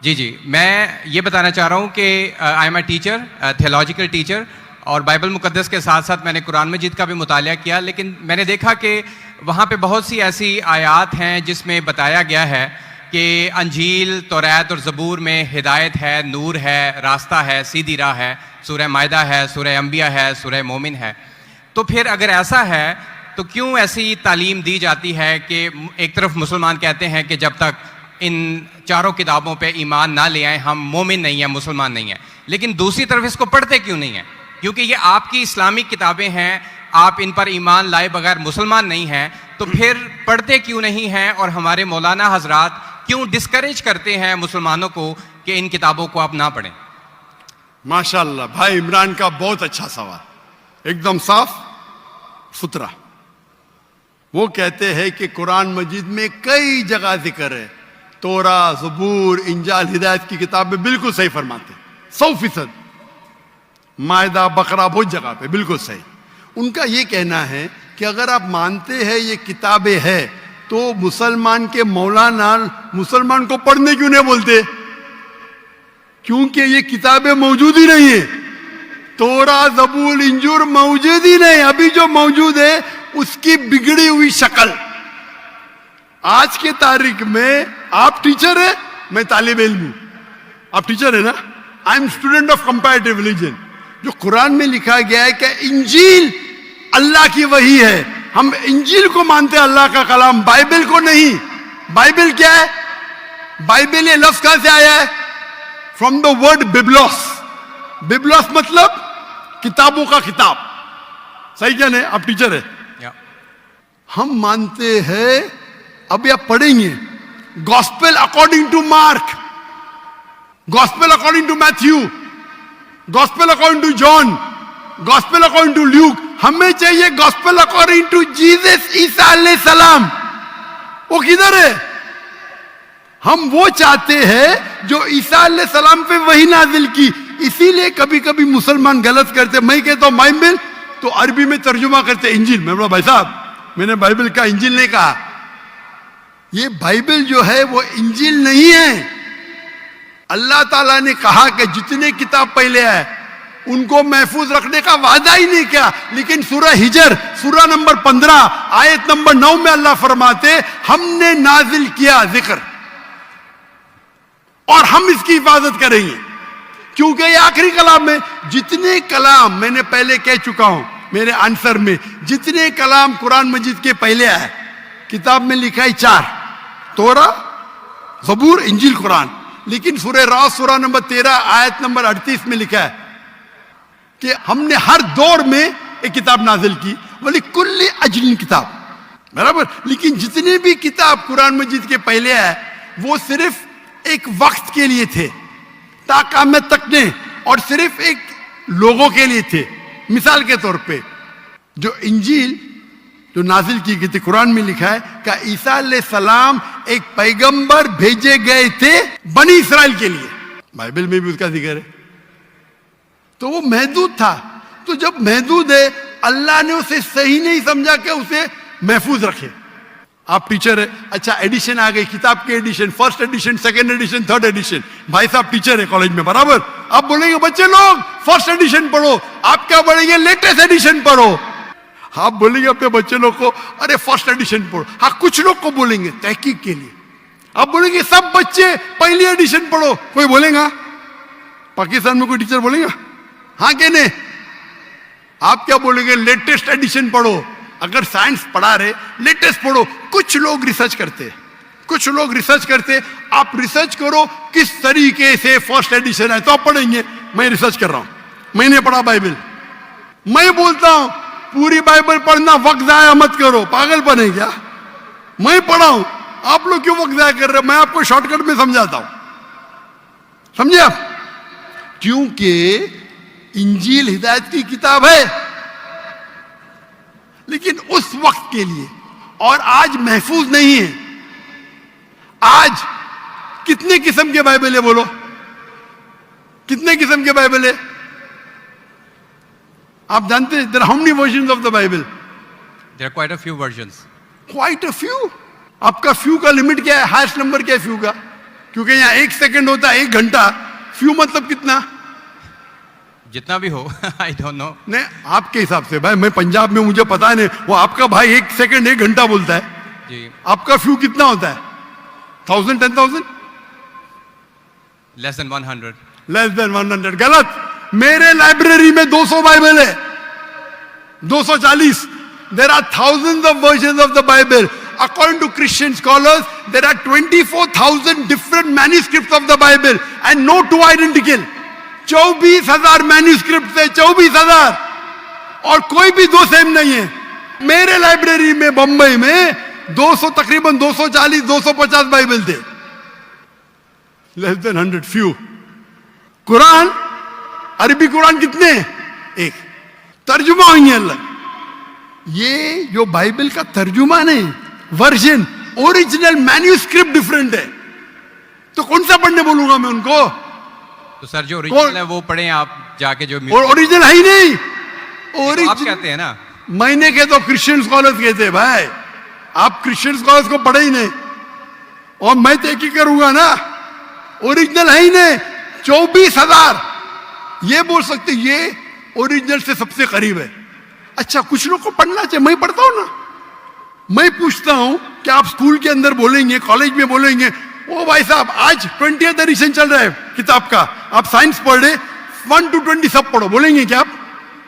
जी जी, मैं ये बताना चाह रहा हूँ कि I am a teacher, theological teacher, और बाइबल मुकद्दस के साथ साथ मैंने कुरान मजीद का भी मुतालिया किया। लेकिन मैंने देखा कि वहाँ पे बहुत सी ऐसी आयात हैं जिसमें बताया गया है कि अंजील, तौरात और ज़बूर में हिदायत है, नूर है, रास्ता है, सीधी राह है। सूरह मायदा है, सूरह अंबिया है, सूरह मोमिन है। तो फिर अगर ऐसा है तो क्यों ऐसी तालीम दी जाती है कि एक तरफ मुसलमान कहते हैं कि जब तक इन चारों किताबों पे ईमान ना ले आए हम मोमिन नहीं हैं, मुसलमान नहीं हैं, लेकिन दूसरी तरफ इसको पढ़ते क्यों नहीं हैं? क्योंकि ये आपकी इस्लामिक किताबें हैं, आप इन पर ईमान लाए बगैर मुसलमान नहीं हैं, तो फिर पढ़ते क्यों नहीं हैं? और हमारे मौलाना हजरात क्यों डिस्करेज करते हैं मुसलमानों को कि इन किताबों को आप ना पढ़ें? माशाल्लाह, भाई इमरान का बहुत अच्छा सवाल, एकदम साफ सुथरा। वो कहते हैं कि कुरान मजीद में कई जगह जिक्र है, तोरा, ज़बूर, इंजाल, हिदायत की किताबें बिल्कुल सही फरमाते, 100%। मायदा, बकरा, बहुत जगह पे बिल्कुल सही। उनका ये कहना है कि अगर आप मानते हैं ये किताबें हैं तो मुसलमान के मौलाना मुसलमान को पढ़ने क्यों नहीं बोलते? क्योंकि ये किताबें मौजूद ही नहीं है। तोरा, ज़बूर, इंजूर मौजूद ही नहीं। अभी जो मौजूद है उसकी बिगड़ी हुई शक्ल। आज के तारीख में आप टीचर है, मैं तालिब इल्म हूं, आप टीचर है ना। I am student of comparative religion. जो कुरान में लिखा गया है कि इंजील अल्लाह की वही है, हम इंजील को मानते हैं, अल्लाह का कलाम, बाइबल को नहीं। बाइबल क्या है? बाइबल ये लफ्ज कहां से आया है? From the word biblos. Biblos मतलब किताबों का किताब। सही क्या नहीं? आप टीचर है। हम मानते हैं, अभी आप पढ़ेंगे, gospel according to Mark, gospel according to Matthew, gospel according to John, gospel according to Luke. हमें चाहिए gospel according to Jesus Isa अलैहिस्सलाम। वो किधर है? हम वो चाहते हैं जो ईसा अलैहिस्सलाम पे वही नाजिल की। इसीलिए कभी कभी मुसलमान गलत करते। मैं कहता हूं बाइबल, तो अरबी में तर्जुमा करते इंजील। मैं बोला भाई साहब, मैंने बाइबल का इंजील नहीं कहा। ये बाइबल जो है वो इंजील नहीं है। अल्लाह ताला ने कहा कि जितने किताब पहले आए उनको महफूज रखने का वादा ही नहीं किया। लेकिन सूरह हिजर, सूरह नंबर 15, आयत नंबर 9 में अल्लाह फरमाते हमने नाजिल किया जिक्र और हम इसकी हिफाजत करेंगे, क्योंकि ये आखिरी कलाम है। जितने कलाम मैंने पहले कह चुका हूं मेरे आंसर में, जितने कलाम कुरान मजीद के पहले आए, किताब में लिखा है 4, तोरा, ज़बूर, इंजील, कुरान। लेकिन सूरह रास, सूरह नंबर 13, आयत नंबर 38 में लिखा है कि हमने हर दौर में एक किताब नाजिल की, वली कुल्ली अजलिन किताब, बराबर। लेकिन जितने भी किताब कुरान मजीद के पहले आए वो सिर्फ एक वक्त के लिए थे, ताक़यामत तक ने, और सिर्फ एक लोगों के लिए थे। मिसाल के तौर पे जो इंजील जो नाजिल की गई थी, कुरान में लिखा है कि ईसा अलैहिस्सलाम एक पैगंबर भेजे गए थे बनी इस्राइल के लिए। बाइबल में भी उसका जिक्र है। तो वो महदूद था। तो जब महदूद है, अल्लाह ने उसे सही नहीं समझा कि उसे महफूज रखे। आप टीचर है, अच्छा एडिशन आ गई, किताब के edition, first edition, second edition, third edition. भाई साहब टीचर है कॉलेज में, बराबर। आप बोलेंगे बच्चे लोग फर्स्ट एडिशन पढ़ो, आप क्या बोलेंगे? लेटेस्ट एडिशन पढ़ो। आप बोलेंगे अपने बच्चे लोग को अरे फर्स्ट एडिशन पढ़ो। हाँ, कुछ लोग को बोलेंगे तहकीक के लिए। आप बोलेंगे सब बच्चे पहली एडिशन पढ़ो, कोई बोलेगा? पाकिस्तान में कोई टीचर बोलेगा? हाँ के नहीं? आप क्या बोलेंगे? लेटेस्ट एडिशन पढ़ो। अगर साइंस पढ़ा रहे, लेटेस्ट पढ़ो। कुछ लोग रिसर्च करते, कुछ लोग रिसर्च करते। आप रिसर्च करो किस तरीके से फर्स्ट एडिशन है तो आप पढ़ेंगे। मैं रिसर्च कर रहा हूं, मैंने पढ़ा बाइबल। मैं बोलता हूं पूरी बाइबल पढ़ना, वक्त जाया मत करो, पागल बने क्या? मैं पढ़ा हूं, आप लोग क्यों वक्त जाया कर रहे हो? मैं आपको शॉर्टकट में समझाता हूं, समझे आप? क्योंकि इंजील हिदायत की किताब है, लेकिन उस वक्त के लिए, और आज महफूज नहीं है। आज कितने किस्म के बाइबल है? बोलो, कितने किस्म के बाइबल है? आप जानते हैं there are how many versions of the Bible? There are quite a few versions. Quite a few. आपका फ्यू का लिमिट क्या है? हाईएस्ट नंबर क्या है फ्यू का? क्योंकि यहाँ 1 सेकंड होता है 1 घंटा, फ्यू मतलब कितना? जितना भी हो आई डोंट नो। नहीं, आपके हिसाब से भाई, मैं पंजाब में, मुझे पता नहीं, वो आपका भाई 1 सेकंड 1 घंटा बोलता है जी। आपका फ्यू कितना होता है? 1000, 10,000? Less than 100। Less than 100। गलत। मेरे लाइब्रेरी में 200 बाइबल है, 240। There are thousands of versions of the Bible. According to Christian scholars, there are 24,000 different manuscripts of the Bible and no two identical. 24,000 manuscript है, 24,000, और कोई भी 2 सेम नहीं है। मेरे लाइब्रेरी में बंबई में 200, तकरीबन 240, 250 बाइबल थे। Less than 100, few. कुरान, अरबी कुरान कितने? 1। तर्जुमा होंगे अलग। ये जो बाइबल का तर्जुमा नहीं, वर्जन, ओरिजिनल मैन्यूस्क्रिप्ट डिफरेंट है। तो कौन सा पढ़ने बोलूंगा मैं उनको? तो सर जो ओरिजिनल है वो पढ़ें आप जाके, जो ओरिजिनल है ही नहीं। आप कहते हैं ना, मैंने कहे तो क्रिश्चियन स्कॉलर्स कहते हैं भाई, आप क्रिश्चियन स्कॉलर्स को पढ़े ही नहीं, और मैं तो एक ही करूंगा ना। ओरिजिनल है ही नहीं। 24,000 ये बोल सकते ये ओरिजिनल से सबसे करीब है। अच्छा, कुछ लोग को पढ़ना चाहिए, मैं पढ़ता हूं ना। मैं पूछता हूं कि आप स्कूल के अंदर बोलेंगे, कॉलेज में बोलेंगे, ओ भाई साहब आज 20th एडिशन चल रहा है किताब का, आप साइंस पढ़ रहे, 1 to 20 सब पढ़ो, बोलेंगे क्या आप?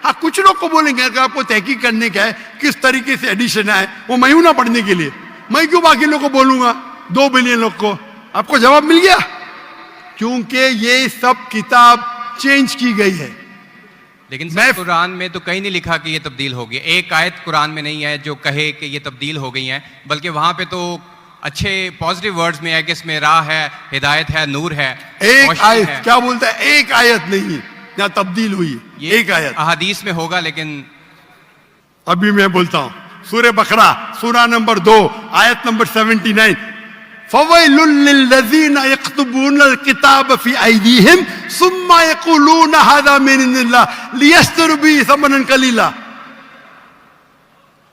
हाँ, कुछ लोग को बोलेंगे कि आपको तहकीक करने का है किस तरीके से एडिशन है, वो मैं हूं ना पढ़ने के लिए, मैं क्यों बाकी लोग को बोलूंगा, 2 बिलियन लोग को। आपको जवाब मिल गया? क्योंकि ये सब किताब चेंज की गई है। लेकिन सर कुरान में तो कहीं नहीं लिखा कि ये तब्दील हो गई। एक आयत कुरान में नहीं है जो कहे कि ये तब्दील हो गई है, बल्कि वहां पे तो अच्छे पॉजिटिव वर्ड्स में है कि इसमें राह है, हिदायत है, नूर है। एक आयत है। क्या बोलता है? एक आयत नहीं जहां तब्दील हुई, एक आयत अहादीस में होगा। लेकिन अभी मैं बोलता हूं, सूरह बकरा, सूरा नंबर 2, आयत नंबर 79, फवैलुल लिल्लज़ीना यक्तुबूनल किताब फी अयदीहिम सुम्मा यक़ूलून हाज़ा मिन इंदिल्लाह लियश्तरू बिही समनन कलीला।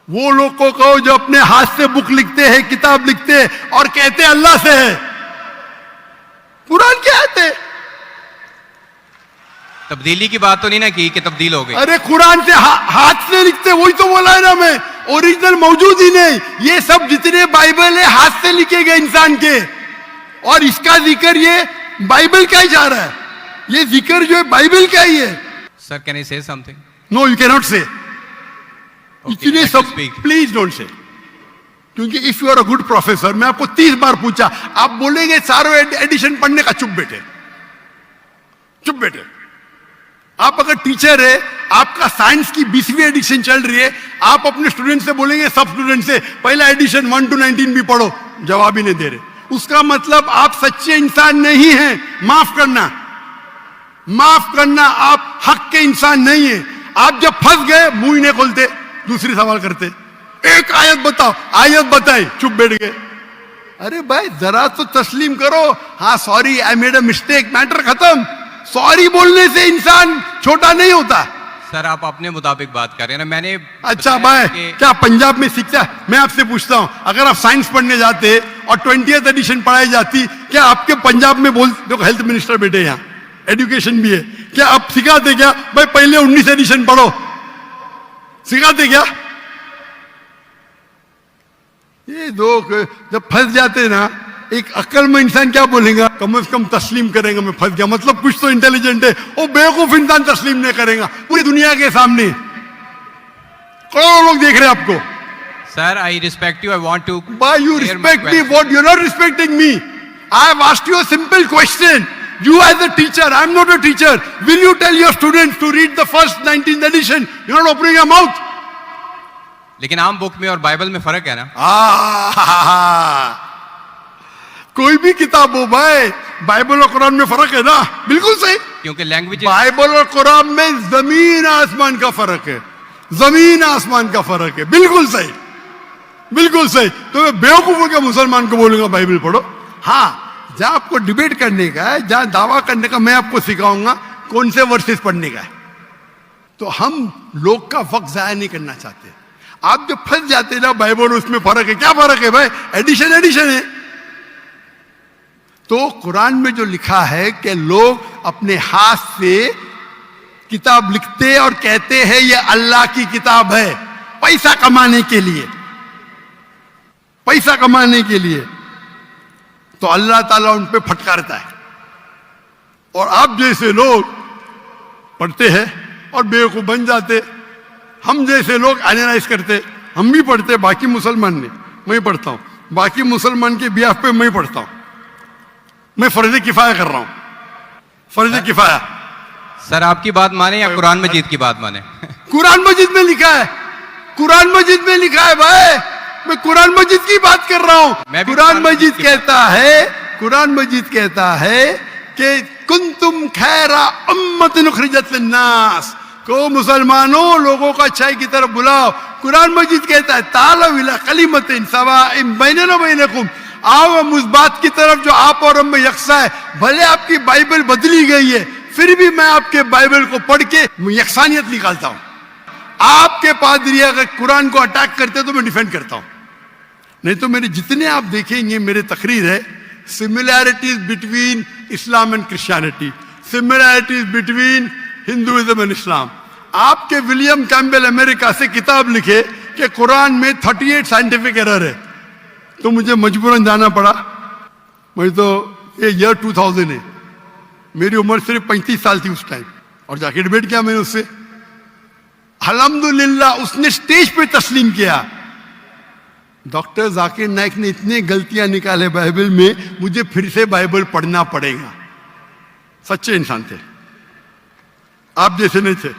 वो लोग को कहो जो अपने हाथ से बुक लिखते हैं, किताब लिखते हैं, और कहते हैं अल्लाह से है। कुरान क्या है? तब्दीली की बात तो नहीं ना की कि तब्दील हो गई। अरे कुरान से हाथ से लिखते, वही तो बोला है ना मैं, ओरिजिनल मौजूद ही नहीं। ये सब जितने बाइबल है हाथ से लिखे गए इंसान के, और इसका जिक्र ये बाइबल का ही जा रहा है। ये जिक्र जो है बाइबल का ही है। Sir can I say something? No, you can not say. इतने सब speak. प्लीज डोंट से, क्योंकि if you are a good professor, मैं आपको 30 बार पूछा, आप बोलेंगे चारों एडिशन पढ़ने का, चुप बैठे, चुप बैठे। आप अगर टीचर है, आपका साइंस की 20वीं एडिशन चल रही है, आप अपने स्टूडेंट से बोलेंगे, सब स्टूडेंट से पहला एडिशन 1 to 19 भी पढ़ो, जवाब ही नहीं दे रहे। उसका मतलब आप सच्चे इंसान नहीं हैं। माफ करना, माफ करना, आप हक के इंसान नहीं है। आप जब फंस गए मुंह ही नहीं खोलते, दूसरी सवाल करते, एक आयत बताओ, आयत बताई, चुप बैठ गए। अरे भाई जरा तो तस्लीम करो, हाँ sorry I made a mistake, matter खत्म। सॉरी बोलने से इंसान छोटा नहीं होता। सर आप अपने मुताबिक बात कर रहे हैं ना, मैंने अच्छा भाई क्या पंजाब में शिक्षा? मैं आपसे पूछता हूं, अगर आप साइंस पढ़ने जाते और 20th एडिशन पढ़ाई जाती, क्या आपके पंजाब में बोल, देखो हेल्थ मिनिस्टर बैठे यहाँ, एजुकेशन भी है, क्या आप सिखाते क्या भाई पहले 19 एडिशन पढ़ो? सिखाते क्या? ये लोग जब फंस जाते ना, एक अक्ल में इंसान क्या बोलेगा, कम से कम तस्लीम करेगा मैं फंस गया, मतलब कुछ तो इंटेलिजेंट है। वो बेवकूफ इंसान तस्लीम नहीं करेगा पूरी दुनिया के सामने, करोड़ों लोग देख रहे हैं आपको। Sir I respect you, I want to by you respect me, what you are not respecting me. I have asked you a simple question, you as a teacher, I am not a teacher, will you tell your students to read the first 19th edition? You are not opening your mouth. लेकिन आम book में और Bible में फर्क है ना। कोई भी किताब हो भाई, बाइबल और कुरान में फर्क है ना, बिल्कुल सही। क्योंकि लैंग्वेज, बाइबल और कुरान में जमीन आसमान का फर्क है, जमीन आसमान का फर्क है, बिल्कुल सही, बिल्कुल सही। तो मैं बेवकूफों के मुसलमान को बोलूंगा बाइबल पढ़ो। हाँ, जहां आपको डिबेट करने का है, जहां दावा करने का, मैं आपको सिखाऊंगा कौन से वर्सेस पढ़ने का है। तो हम लोग का वक्त जाया नहीं करना चाहते। आप जब फंस जाते ना बाइबल, उसमें फर्क है, क्या फर्क है भाई? एडिशन एडिशन है। तो कुरान में जो लिखा है कि लोग अपने हाथ से किताब लिखते और कहते हैं ये अल्लाह की किताब है, पैसा कमाने के लिए, पैसा कमाने के लिए, तो अल्लाह ताला उन पे फटकारता है। और आप जैसे लोग पढ़ते हैं और बेवकूफ बन जाते, हम जैसे लोग एनालाइज करते, हम भी पढ़ते, बाकी मुसलमान ने, मैं पढ़ता हूं, बाकी मुसलमान के बिहाफ पे मैं पढ़ता हूं, मैं फर्ज किफाया कर रहा हूं, फर्ज किफाया। सर आपकी बात माने या कुरान मजीद की बात माने? कुरान मजीद में लिखा है, कुरान मजीद में लिखा है भाई, मैं कुरान मजीद की बात कर रहा हूं। कुरान मजीद कहता है, कुरान मजीद कहता है कि कुंतुम खैरा उम्मतिन उखरिजत लिन्नास, को मुसलमानों लोगों को अच्छाई की तरफ बुलाओ। कुरान मजीद कहता है तालौ इला कलिमतिन सवाइन बैनना बैनकुम, आओ हम उस बात की तरफ जो आप और हम में यकसा है। भले आपकी बाइबल बदली गई है, फिर भी मैं आपके बाइबल को पढ़ के यकसानियत निकालता हूं। आपके पादरी अगर कुरान को अटैक करते तो मैं डिफेंड करता हूं, नहीं तो मेरे जितने आप देखेंगे मेरे तकरीर है similarities between Islam and Christianity, similarities between Hinduism and Islam. आपके विलियम कैम्बेल अमेरिका से किताब लिखे कि कुरान में 38 साइंटिफिक एरर है, तो मुझे मजबूरन जाना पड़ा। मुझे तो ये ईयर 2000 है, मेरी उम्र सिर्फ 35 साल थी उस टाइम, और जाके डिबेट किया मैंने उससे। अल्हम्दुलिल्लाह उसने स्टेज पे तस्लीम किया। डॉक्टर जाकिर नाइक ने इतने गलतियां निकाले बाइबल में, मुझे फिर से बाइबल पढ़ना पड़ेगा। सच्चे इंसान थे, आप जैसे नहीं थे।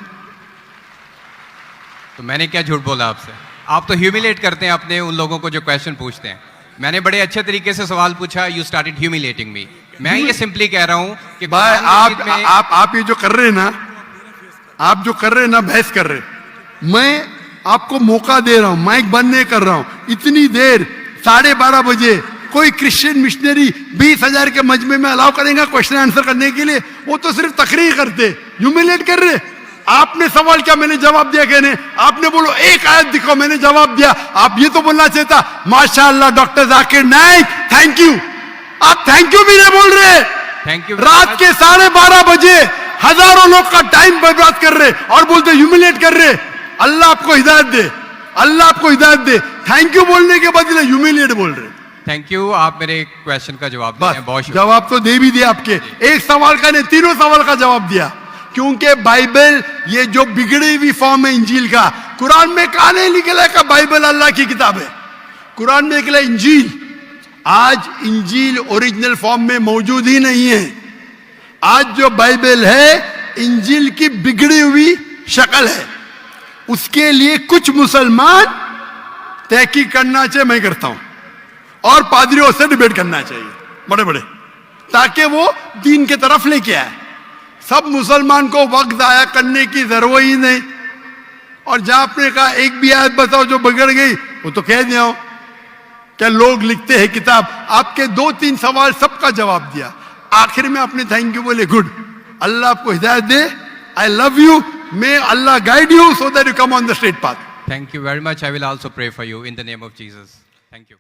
तो मैंने क्या झूठ बोला आपसे? आप तो ह्यूमिलेट करते हैं अपने उन लोगों को जो क्वेश्चन पूछते हैं। मैंने बड़े अच्छे तरीके से सवाल पूछा, यू स्टार्टेड ह्यूमिलेटिंग मी। मैं ये सिंपली कह रहा हूं कि भाई आप ये जो कर रहे हैं ना, आप जो कर रहे हैं ना, बहस कर रहे, मैं आपको मौका दे रहा हूं, माइक बंद नहीं कर रहा हूं। इतनी देर 12:30 बजे कोई क्रिश्चियन मिशनरी 20,000 के मजमे में अलाउ करेगा क्वेश्चन आंसर करने के लिए? वो तो सिर्फ तकरीर करते, ह्यूमिलेट कर रहे। आपने सवाल किया, मैंने जवाब दिया। कहने आपने बोलो एक आयत दिखाओ, मैंने जवाब दिया। आप ये तो बोलना चाहिए था माशाअल्लाह doctor Zakir Naik thank you. आप थैंक यू भी नहीं बोल रहे। Thank you. रात के 12:30 बजे हजारों लोग का टाइम बर्बाद कर रहे और बोलते ह्यूमिलेट कर रहे। अल्लाह आपको हिदायत दे, अल्लाह आपको हिदायत दे। थैंक यू बोलने के बदले ह्यूमिलेट बोल रहे। थैंक यू, आप मेरे क्वेश्चन का जवाब दिया, बहुत शुक्रिया। जवाब तो दे भी दिया आपके, एक सवाल का नहीं, तीनों सवाल का जवाब दिया। क्योंकि बाइबल ये जो बिगड़ी हुई फॉर्म है इंजील का, कुरान में कहा नहीं निकला कि बाइबल अल्लाह की किताब है। कुरान में निकला इंजील। आज इंजील ओरिजिनल फॉर्म में मौजूद ही नहीं है। आज जो बाइबल है इंजील की बिगड़ी हुई शक्ल है। उसके लिए कुछ मुसलमान तहकीक करना चाहिए, मैं करता हूं, और पादरियों से डिबेट करना चाहिए बड़े बड़े, ताकि वो दीन के तरफ लेके आए। सब मुसलमान को वक्त जाया करने की जरूरत ही नहीं। और जहां आपने कहा एक भी आयत बताओ जो बिगड़ गई, वो तो कह दिया क्या लोग लिखते हैं किताब। आपके 2-3 सवाल सबका जवाब दिया। आखिर में आपने थैंक यू बोले, गुड, अल्लाह आपको हिदायत दे, आई लव यू, मे अल्लाह guide you so that you come on the straight path. Thank you very much. I will also pray for you in the name of Jesus. Thank you.